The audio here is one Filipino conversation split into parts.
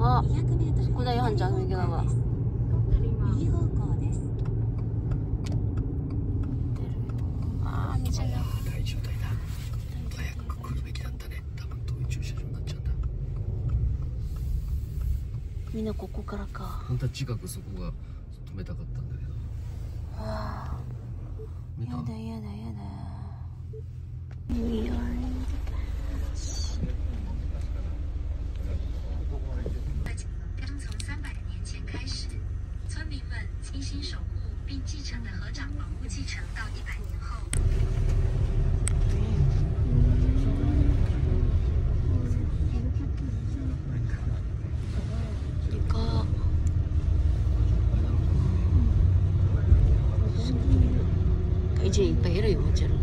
あ、そこだよ、はんちゃん、右側。あー、道が。大渋滞だ。早く来るべきだったね。多分遠い駐車場になっちゃうんだ。みんなここからか。本当は近くそこが止めたかったんだけど。はあ。見た？やだやだやだ。We are in the past. 刚从300年前开始，村民们精心守护并继承的河长保护继承到100年后。이제 이빨이래요, 어째로.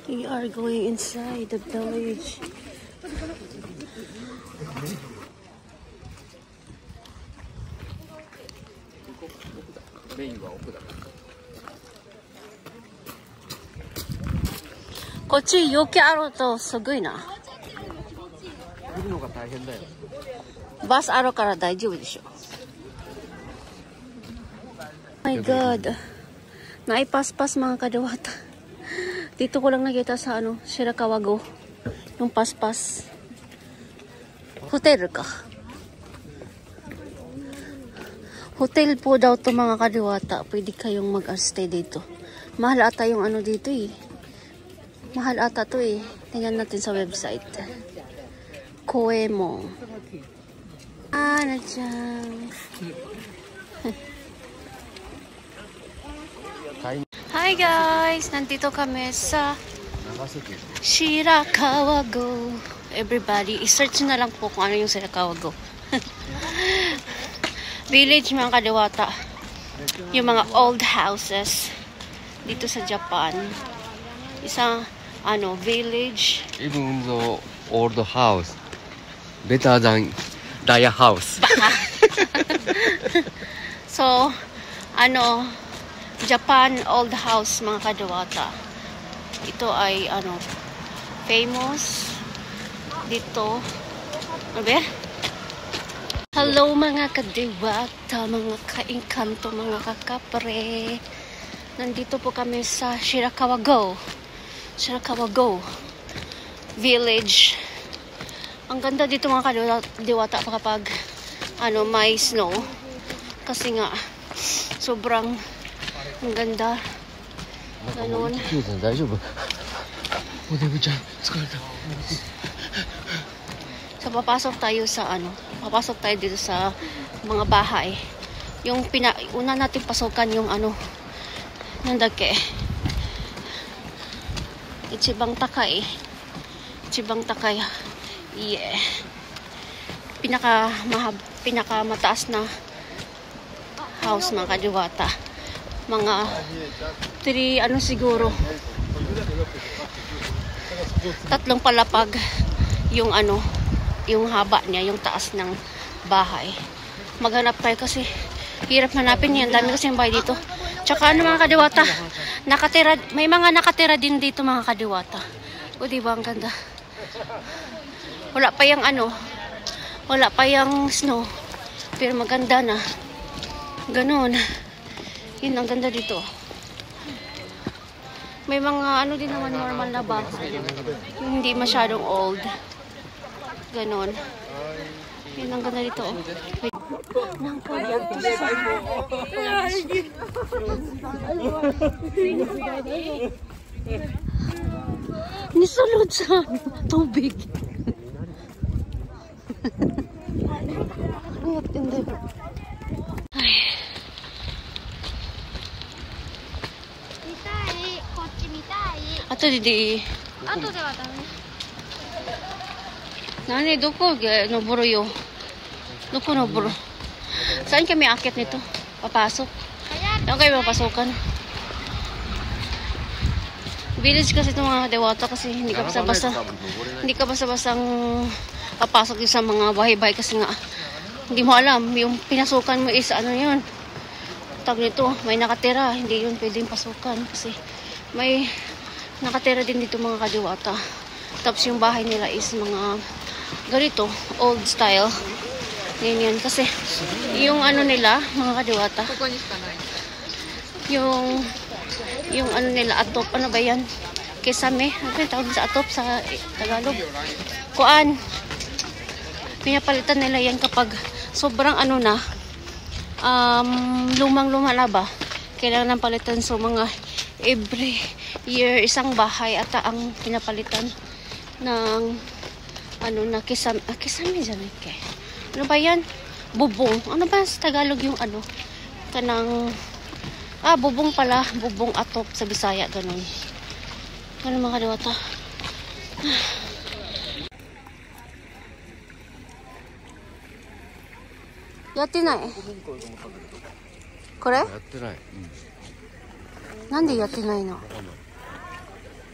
We are going inside the village. 거치 이렇게 알아도 서구이나. 버스 알아から大丈夫でしょ. My God. Naipaspas mga kadawata. Dito ko lang nakita sa Shirakawa Go. Yung paspas. Hotel ka. Hotel po daw to mga kadiwata. Pwede kayong mag-stay dito. Mahal ata yung dito eh. Mahal ata to eh. Tingnan natin sa website. Koemo. Ana-chan. Hi guys! Nandito kami sa Shirakawa Go. Everybody, i-search na lang po kung ano yung Shirakawa Go. Village mga kadiwata. Yung mga old houses dito sa Japan. Isang village. Even the old house better than Daya house. So, Japan old house mga kadiwata. Ito ay famous dito. Ano? Hello mga kadiwata, mga kainkanto, mga kakapre. Nandito po kami sa Shirakawa Go. Shirakawa Go Village. Ang ganda dito mga kadiwata kapag may snow. Kasi nga sobrang ang ganda. Ganun. So papasok tayo dito sa mga bahay. Yung una nating pasukan yung nandake. Ichibang Takai. Ichibang Takai. Yeah. Pinaka mataas na house mga kadiwata. Mga 3 siguro. 3 palapag yung yung haba niya, yung taas ng bahay. Maghanap tayo kasi hirap hanapin yan. Dami kasi yung bahay dito. Tsaka mga kadiwata, may mga nakatira din dito mga kadiwata. O diba ang ganda. Wala pa yung snow. Pero maganda na. Ganon. Yun, ang ganda dito. May mga din naman normal na bahay. Hindi masyadong old. Ganon. Yun, ang ganda dito. Wait. Nisulod sa tubig. Ang tindi. Ato di. Ato de wa dame. Nani, doko noboro yo. Doko noboro. Saan kami akit nito? Papasok. Saan kayo mapasukan? Village kasi itong mga Dewata kasi hindi ka basta-basta basta-bastang papasok din sa mga bahay-bahay kasi nga hindi mo alam yung pinasukan mo is ano yun tag nito may nakatira hindi yun pwedeng pasukan kasi may nakatira din dito mga Kadiwata tapos yung bahay nila is mga ganito old style ganyan kasi yung ano nila mga Kadiwata yung ano nila atop ano ba yan kesame ano yung tawag sa atop sa Tagalog kuan pinapalitan nila yan kapag sobrang ano na lumang-luma na ba kailangan ng palitan so mga every year isang bahay ata ang pinapalitan ng ano na kisame dyan ano ba yan bubong ano ba sa Tagalog yung ano kanang bubong pala bubong atop sa Bisaya ganun mga Kadiwata yati na kore? やってない。なんでやってないの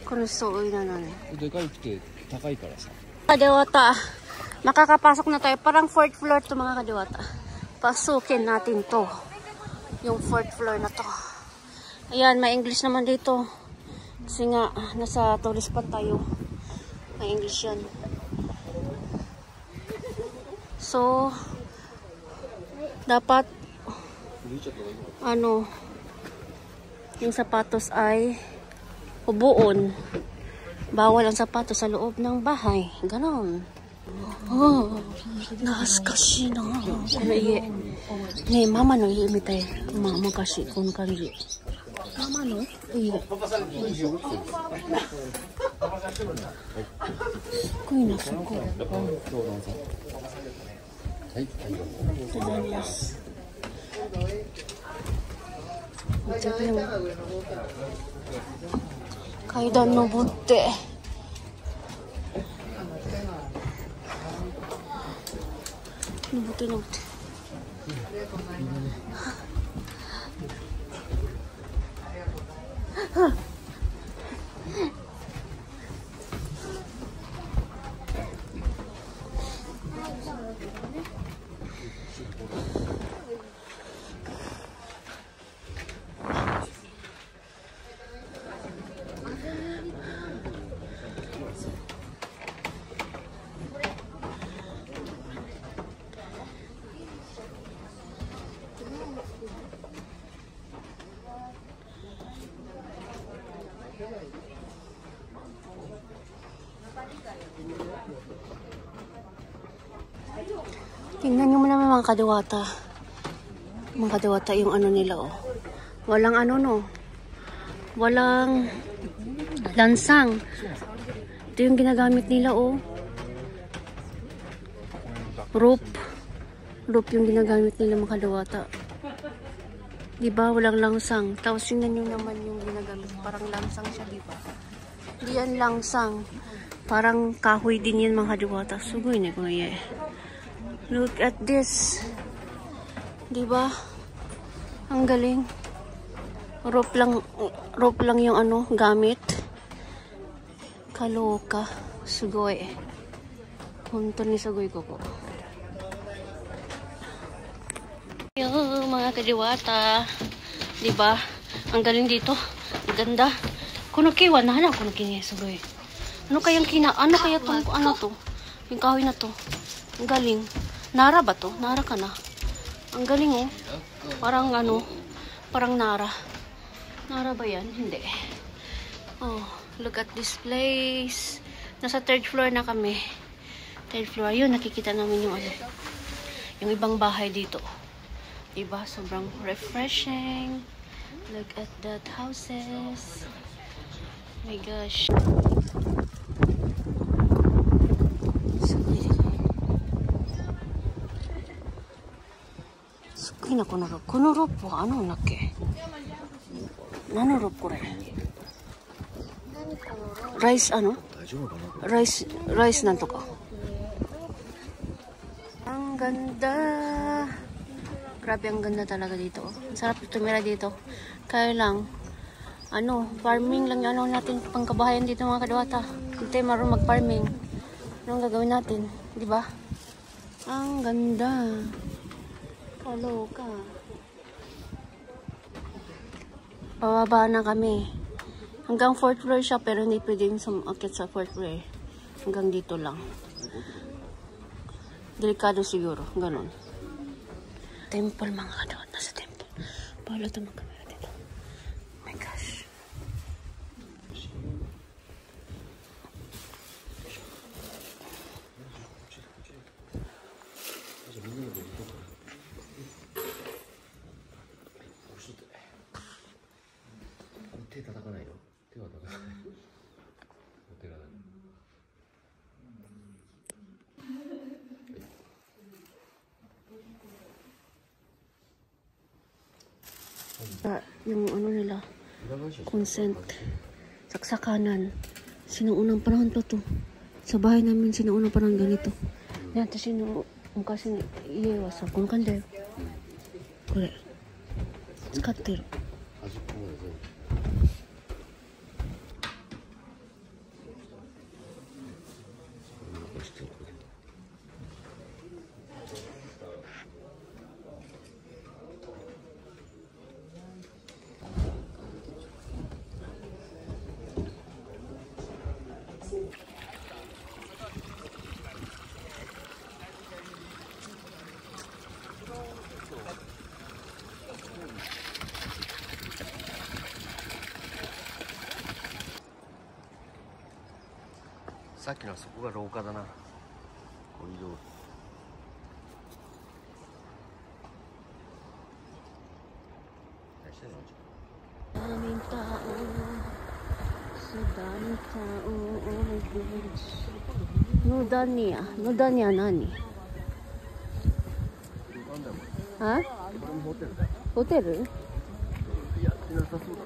この人多いなのねでかいくて高いからさ。Kadiwata makakapasok na tayo parang 4th floor to mga Kadiwata pasukin natin to yung 4th floor na to ayan may English naman dito kasi nga nasa tourist spot tayo may English yan so dapat ano yung sapatos ay ubuon bawal ang sapatos sa loob ng bahay ganon nakaskashi na ano iye ne mama no iye mitai mama kashi kono kanji mama no iye koi na suko階段登って登ってtingnan nyo mo naman mga Kadiwata. Mga Kadiwata yung ano nila oh. Walang ano no. Walang lansang. Ito yung ginagamit nila oh. Rope. Rope yung ginagamit nila mga Kadiwata. Diba? Walang langsang. Tapos tingnan nyo naman yung ginagamit. Parang langsang siya diba? Hindi yan langsang. Parang kahoy din yan mga Kadiwata. Sugoy na kuya eh. Look at this. Diba? Ang galing. Rope lang yung ano, gamit. Kaloka. Sugoy. Punto ni Sugoy ko po. Yung mga Kadiwata. Diba? Ang galing dito. Ang ganda. Kuno kiwa na hana kuno kini Sugoy. Ano kaya tong ano to? Yung kahoy na to. Ang galing. Nara ba to? Nara ka na. Ang galing oh. Parang ano, parang Nara. Nara ba yan? Hindi. Oh, look at this place. Nasa 3rd floor na kami. 3rd floor. Yun, nakikita namin yung ano. Yung ibang bahay dito. Diba? Sobrang refreshing. Look at that houses. Oh my gosh.このロープはあのだっけ何のロープこれライスライスなんとかang ganda grabe ang ganda talaga dito sarap tumira dito kaya lang farming lang yung ano natin, pangkabahayan dito mga kadawata. Hindi tayo marunong mag-farming. Anong gagawin natin? Di ba? Ang ganda. Kaloka. Pababa na kami. Hanggang 4th floor siya, pero hindi pwedeng sumakit sa 4th floor. Hanggang dito lang. Delikado siguro. Ganon. Temple mga kadawat. Nasa temple. Pahala ito mga kamera dito. Oh my gosh. Yung ano nila, consent, saksakanan. Sinuunang panahon pa to. Sa bahay namin, sinuunang panahon ganito. Yan, ito kasi iiwas ako. Kung kanda, kore. Skatter.さっきのはそこが廊下だな。コリドール。Daming tao. Sa daming tao. Oh my goodness. Nodanya nani? Ha? ホテル? いや、なさそうだ。